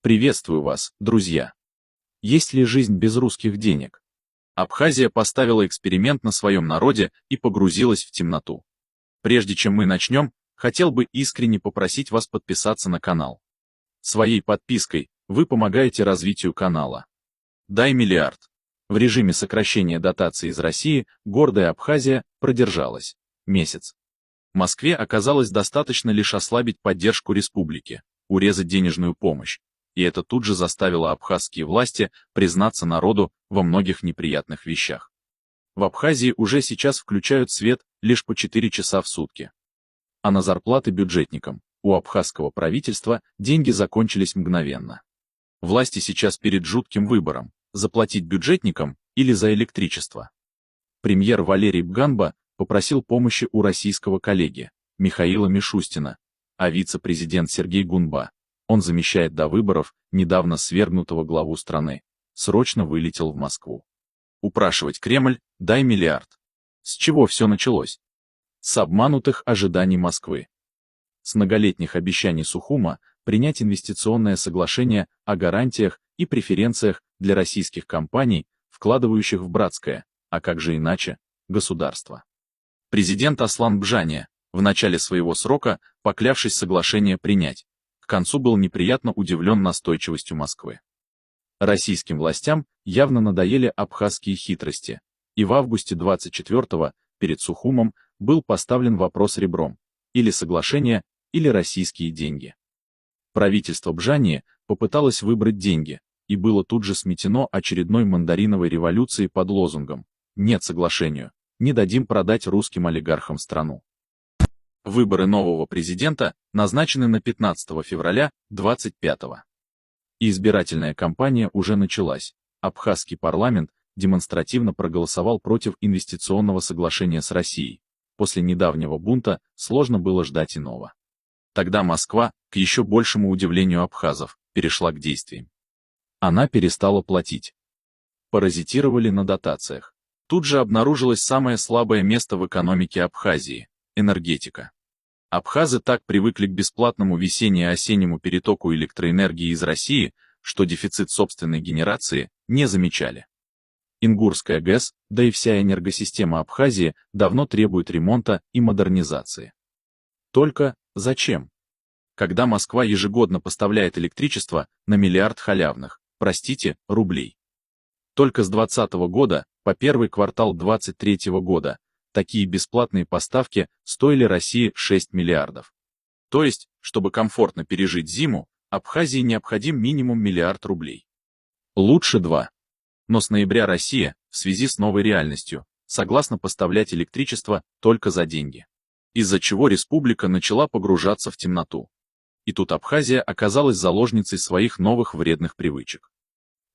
Приветствую вас, друзья. Есть ли жизнь без русских денег? Абхазия поставила эксперимент на своем народе и погрузилась в темноту. Прежде чем мы начнем, хотел бы искренне попросить вас подписаться на канал. Своей подпиской вы помогаете развитию канала. Дай миллиард. В режиме сокращения дотаций из России гордая Абхазия продержалась месяц. Москве оказалось достаточно лишь ослабить поддержку республики, урезать денежную помощь. И это тут же заставило абхазские власти признаться народу во многих неприятных вещах. В Абхазии уже сейчас включают свет лишь по 4 часа в сутки. А на зарплаты бюджетникам у абхазского правительства деньги закончились мгновенно. Власти сейчас перед жутким выбором – заплатить бюджетникам или за электричество. Премьер Валерий Бганба попросил помощи у российского коллеги Михаила Мишустина, а вице-президент Сергей Гунба, он замещает до выборов недавно свергнутого главу страны, срочно вылетел в Москву. Упрашивать Кремль «дай миллиард». С чего все началось? С обманутых ожиданий Москвы. С многолетних обещаний Сухума принять инвестиционное соглашение о гарантиях и преференциях для российских компаний, вкладывающих в братское, а как же иначе, государство. Президент Аслан Бжания, в начале своего срока, поклявшись соглашение принять, к концу был неприятно удивлен настойчивостью Москвы. Российским властям явно надоели абхазские хитрости, и в августе 24-го перед Сухумом был поставлен вопрос ребром: или соглашение, или российские деньги. Правительство Бжании попыталось выбрать деньги, и было тут же сметено очередной мандариновой революцией под лозунгом «Нет соглашению, не дадим продать русским олигархам страну». Выборы нового президента назначены на 15 февраля 25-го. И избирательная кампания уже началась. Абхазский парламент демонстративно проголосовал против инвестиционного соглашения с Россией. После недавнего бунта сложно было ждать иного. Тогда Москва, к еще большему удивлению абхазов, перешла к действиям. Она перестала платить. Паразитировали на дотациях. Тут же обнаружилось самое слабое место в экономике Абхазии – энергетика. Абхазы так привыкли к бесплатному весенне-осеннему перетоку электроэнергии из России, что дефицит собственной генерации не замечали. Ингурская ГЭС, да и вся энергосистема Абхазии давно требует ремонта и модернизации. Только зачем? Когда Москва ежегодно поставляет электричество на миллиард халявных, рублей. Только с 2020 года по первый квартал 2023 года такие бесплатные поставки стоили России 6 миллиардов. То есть, чтобы комфортно пережить зиму, Абхазии необходим минимум миллиард рублей. Лучше 2. Но с ноября Россия, в связи с новой реальностью, согласна поставлять электричество только за деньги. Из-за чего республика начала погружаться в темноту. И тут Абхазия оказалась заложницей своих новых вредных привычек.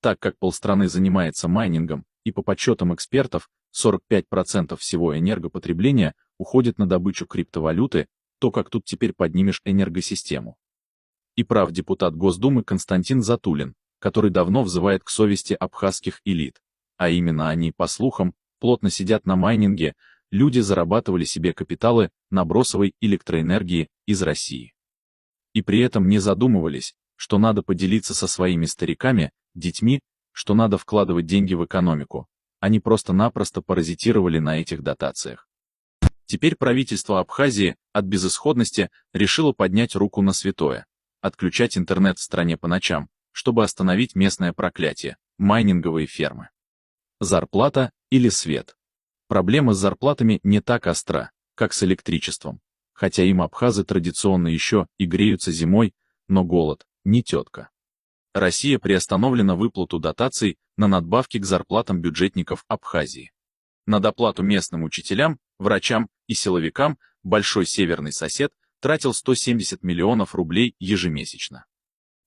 Так как полстраны занимается майнингом, и по подсчетам экспертов, 45% всего энергопотребления уходит на добычу криптовалюты, то как тут теперь поднимешь энергосистему? И прав депутат Госдумы Константин Затулин, который давно взывает к совести абхазских элит, а именно они, по слухам, плотно сидят на майнинге, люди зарабатывали себе капиталы на бросовой электроэнергии из России. И при этом не задумывались, что надо поделиться со своими стариками, детьми, что надо вкладывать деньги в экономику. Они просто-напросто паразитировали на этих дотациях. Теперь правительство Абхазии от безысходности решило поднять руку на святое, отключать интернет в стране по ночам, чтобы остановить местное проклятие – майнинговые фермы. Зарплата или свет? Проблема с зарплатами не так остра, как с электричеством, хотя им абхазы традиционно еще и греются зимой, но голод не тетка. Россия приостановлена выплату дотаций на надбавки к зарплатам бюджетников Абхазии. На доплату местным учителям, врачам и силовикам большой северный сосед тратил 170 миллионов рублей ежемесячно.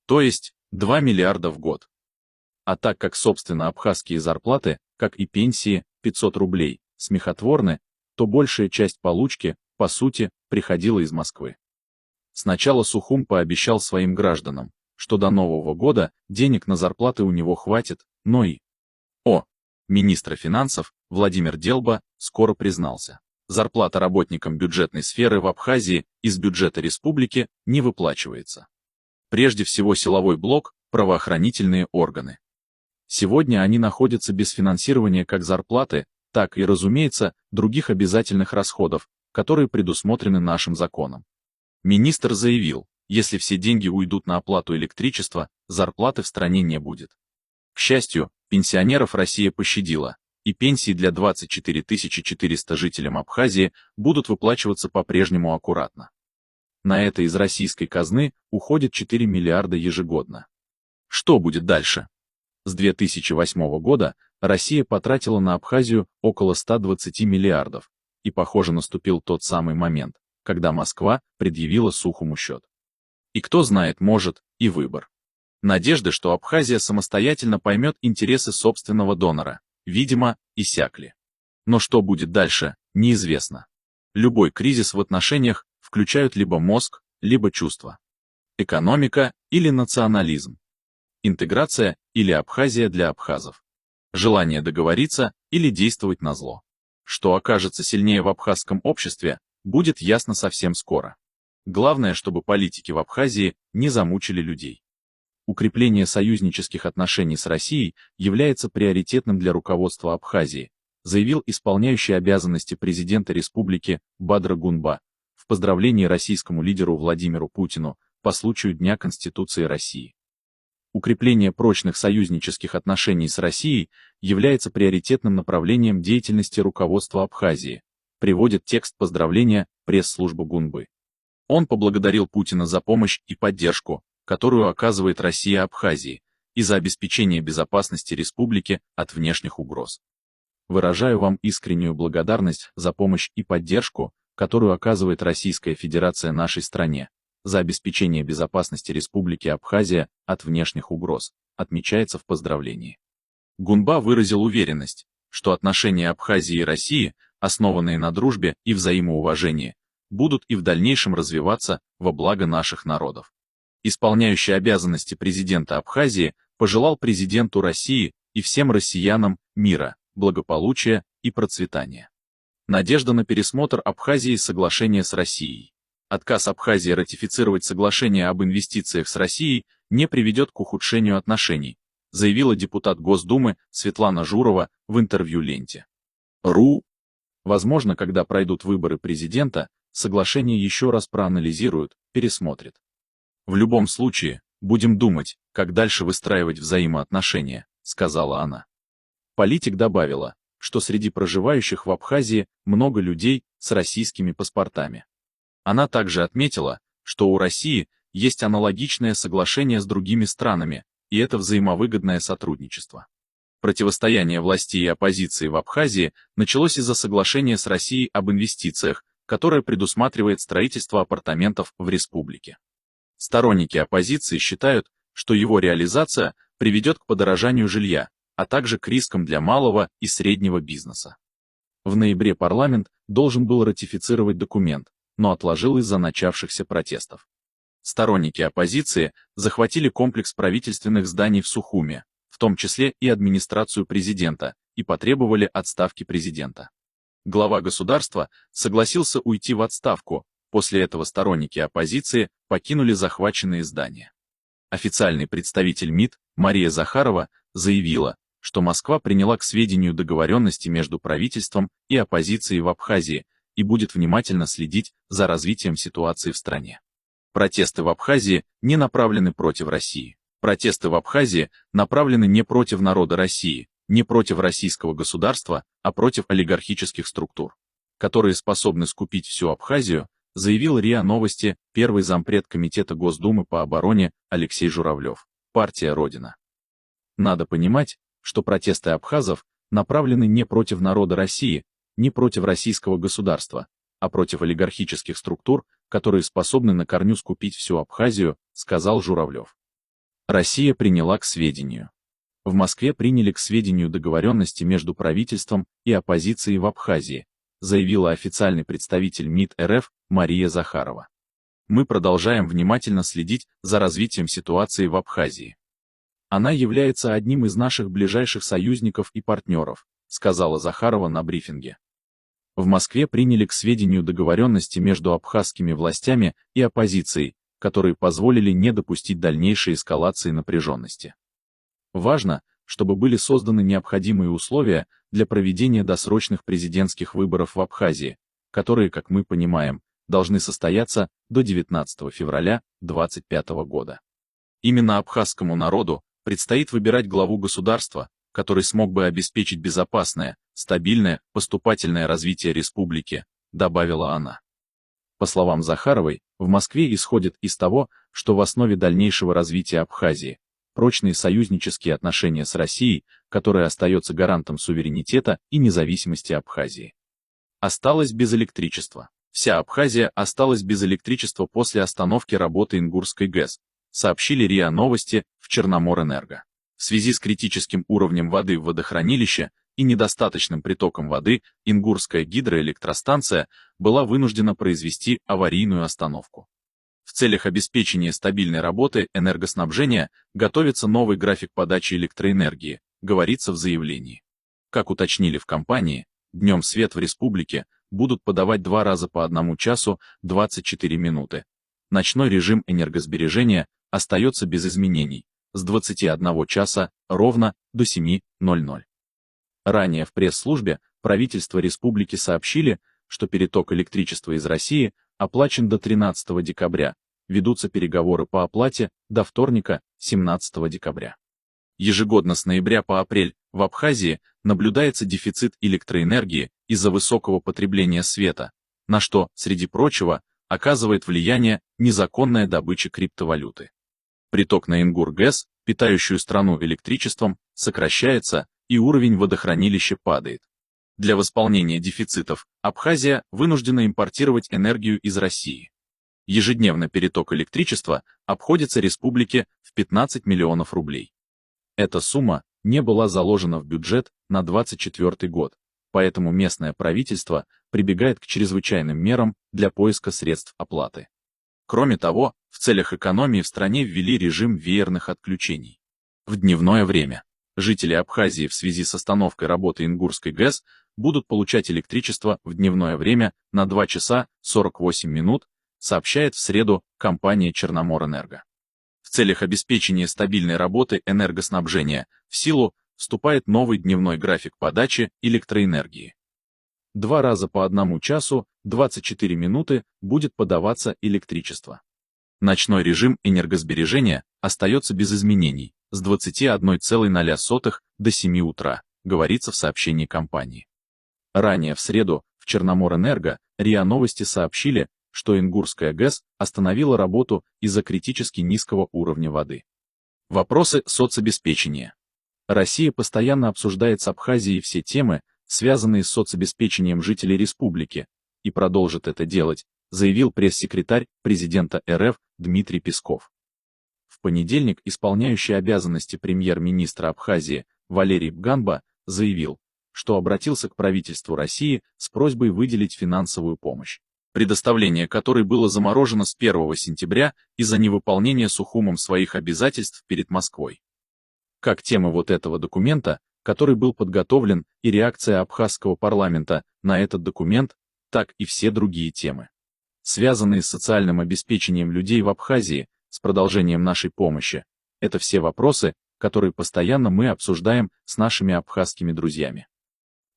То есть 2 миллиарда в год. А так как, собственно, абхазские зарплаты, как и пенсии, 500 рублей, смехотворны, то большая часть получки, по сути, приходила из Москвы. Сначала Сухум пообещал своим гражданам, что до Нового года денег на зарплаты у него хватит, но и министра финансов Владимир Делба скоро признался: зарплата работникам бюджетной сферы в Абхазии из бюджета республики не выплачивается. Прежде всего силовой блок, правоохранительные органы. Сегодня они находятся без финансирования как зарплаты, так и, разумеется, других обязательных расходов, которые предусмотрены нашим законом. Министр заявил, если все деньги уйдут на оплату электричества, зарплаты в стране не будет. К счастью, пенсионеров Россия пощадила, и пенсии для 24 400 жителям Абхазии будут выплачиваться по-прежнему аккуратно. На это из российской казны уходит 4 миллиарда ежегодно. Что будет дальше? С 2008 года Россия потратила на Абхазию около 120 миллиардов, и, похоже, наступил тот самый момент, когда Москва предъявила Сухому счет. И кто знает, может, и выбор. Надежды, что Абхазия самостоятельно поймет интересы собственного донора, видимо, иссякли. Но что будет дальше, неизвестно. Любой кризис в отношениях включает либо мозг, либо чувства. Экономика или национализм. Интеграция или Абхазия для абхазов. Желание договориться или действовать назло. Что окажется сильнее в абхазском обществе, будет ясно совсем скоро. Главное, чтобы политики в Абхазии не замучили людей. Укрепление союзнических отношений с Россией является приоритетным для руководства Абхазии, заявил исполняющий обязанности президента республики Бадра Гунба в поздравлении российскому лидеру Владимиру Путину по случаю Дня Конституции России. Укрепление прочных союзнических отношений с Россией является приоритетным направлением деятельности руководства Абхазии, приводит текст поздравления пресс-службы Гунбы. Он поблагодарил Путина за помощь и поддержку, которую оказывает Россия Абхазии, и за обеспечение безопасности республики от внешних угроз. Выражаю вам искреннюю благодарность за помощь и поддержку, которую оказывает Российская Федерация нашей стране, за обеспечение безопасности Республики Абхазия от внешних угроз, отмечается в поздравлении. Гунба выразил уверенность, что отношения Абхазии и России, основанные на дружбе и взаимоуважении, будут и в дальнейшем развиваться во благо наших народов. Исполняющий обязанности президента Абхазии пожелал президенту России и всем россиянам мира, благополучия и процветания. Надежда на пересмотр Абхазии соглашения с Россией. Отказ Абхазии ратифицировать соглашение об инвестициях с Россией не приведет к ухудшению отношений, заявила депутат Госдумы Светлана Журова в интервью ленте.ру. Возможно, когда пройдут выборы президента, соглашение еще раз проанализируют, пересмотрят. В любом случае, будем думать, как дальше выстраивать взаимоотношения, сказала она. Политик добавила, что среди проживающих в Абхазии много людей с российскими паспортами. Она также отметила, что у России есть аналогичное соглашение с другими странами, и это взаимовыгодное сотрудничество. Противостояние власти и оппозиции в Абхазии началось из-за соглашения с Россией об инвестициях, которое предусматривает строительство апартаментов в республике. Сторонники оппозиции считают, что его реализация приведет к подорожанию жилья, а также к рискам для малого и среднего бизнеса. В ноябре парламент должен был ратифицировать документ, но отложил из-за начавшихся протестов. Сторонники оппозиции захватили комплекс правительственных зданий в Сухуме, в том числе и администрацию президента, и потребовали отставки президента. Глава государства согласился уйти в отставку, после этого сторонники оппозиции покинули захваченные здания. Официальный представитель МИД Мария Захарова заявила, что Москва приняла к сведению договоренности между правительством и оппозицией в Абхазии и будет внимательно следить за развитием ситуации в стране. Протесты в Абхазии не направлены против России. Протесты в Абхазии направлены не против народа России, не против российского государства, а против олигархических структур, которые способны скупить всю Абхазию, заявил РИА Новости первый зампред Комитета Госдумы по обороне Алексей Журавлев, партия Родина. Надо понимать, что протесты абхазов направлены не против народа России, не против российского государства, а против олигархических структур, которые способны на корню скупить всю Абхазию, сказал Журавлев. Россия приняла к сведению. В Москве приняли к сведению договоренности между правительством и оппозицией в Абхазии, заявила официальный представитель МИД РФ Мария Захарова. Мы продолжаем внимательно следить за развитием ситуации в Абхазии. Она является одним из наших ближайших союзников и партнеров, сказала Захарова на брифинге. В Москве приняли к сведению договоренности между абхазскими властями и оппозицией, которые позволили не допустить дальнейшей эскалации напряженности. Важно, чтобы были созданы необходимые условия для проведения досрочных президентских выборов в Абхазии, которые, как мы понимаем, должны состояться до 19 февраля 2025 года. Именно абхазскому народу предстоит выбирать главу государства, который смог бы обеспечить безопасное, стабильное, поступательное развитие республики, добавила она. По словам Захаровой, в Москве исходят из того, что в основе дальнейшего развития Абхазии прочные союзнические отношения с Россией, которая остается гарантом суверенитета и независимости Абхазии. Осталось без электричества. Вся Абхазия осталась без электричества после остановки работы Ингурской ГЭС, сообщили РИА Новости в Черноморэнерго. В связи с критическим уровнем воды в водохранилище и недостаточным притоком воды Ингурская гидроэлектростанция была вынуждена произвести аварийную остановку. В целях обеспечения стабильной работы энергоснабжения готовится новый график подачи электроэнергии, говорится в заявлении. Как уточнили в компании, днем свет в республике будут подавать 2 раза по 1 часу 24 минуты. Ночной режим энергосбережения остается без изменений, с 21 часа ровно до 7:00. Ранее в пресс-службе правительства республики сообщили, что переток электричества из России оплачен до 13 декабря, ведутся переговоры по оплате до вторника, 17 декабря. Ежегодно с ноября по апрель в Абхазии наблюдается дефицит электроэнергии из-за высокого потребления света, на что, среди прочего, оказывает влияние незаконная добыча криптовалюты. Приток на Ингур-ГЭС, питающую страну электричеством, сокращается, и уровень водохранилища падает. Для восполнения дефицитов Абхазия вынуждена импортировать энергию из России. Ежедневно переток электричества обходится республике в 15 миллионов рублей. Эта сумма не была заложена в бюджет на 2024 год, поэтому местное правительство прибегает к чрезвычайным мерам для поиска средств оплаты. Кроме того, в целях экономии в стране ввели режим веерных отключений. В дневное время жители Абхазии в связи с остановкой работы Ингурской ГЭС будут получать электричество в дневное время на 2 часа 48 минут, сообщает в среду компания Черноморэнерго. В целях обеспечения стабильной работы энергоснабжения в силу вступает новый дневной график подачи электроэнергии. 2 раза по 1 часу 24 минуты будет подаваться электричество. Ночной режим энергосбережения остается без изменений, с 21:00 до 7 утра, говорится в сообщении компании. Ранее в среду в Черноморэнерго РИА Новости сообщили, что Ингурская ГЭС остановила работу из-за критически низкого уровня воды. Вопросы соцобеспечения. Россия постоянно обсуждает с Абхазией все темы, связанные с соцобеспечением жителей республики, и продолжит это делать, заявил пресс-секретарь президента РФ Дмитрий Песков. В понедельник исполняющий обязанности премьер-министра Абхазии Валерий Бганба заявил, что обратился к правительству России с просьбой выделить финансовую помощь, предоставление которой было заморожено с 1 сентября из-за невыполнения Сухумом своих обязательств перед Москвой. Как тема вот этого документа, который был подготовлен, и реакция абхазского парламента на этот документ, так и все другие темы, связанные с социальным обеспечением людей в Абхазии, с продолжением нашей помощи. Это все вопросы, которые постоянно мы обсуждаем с нашими абхазскими друзьями.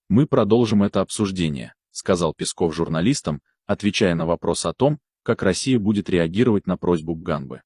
Мы продолжим это обсуждение, сказал Песков журналистам, отвечая на вопрос о том, как Россия будет реагировать на просьбу Бганбы.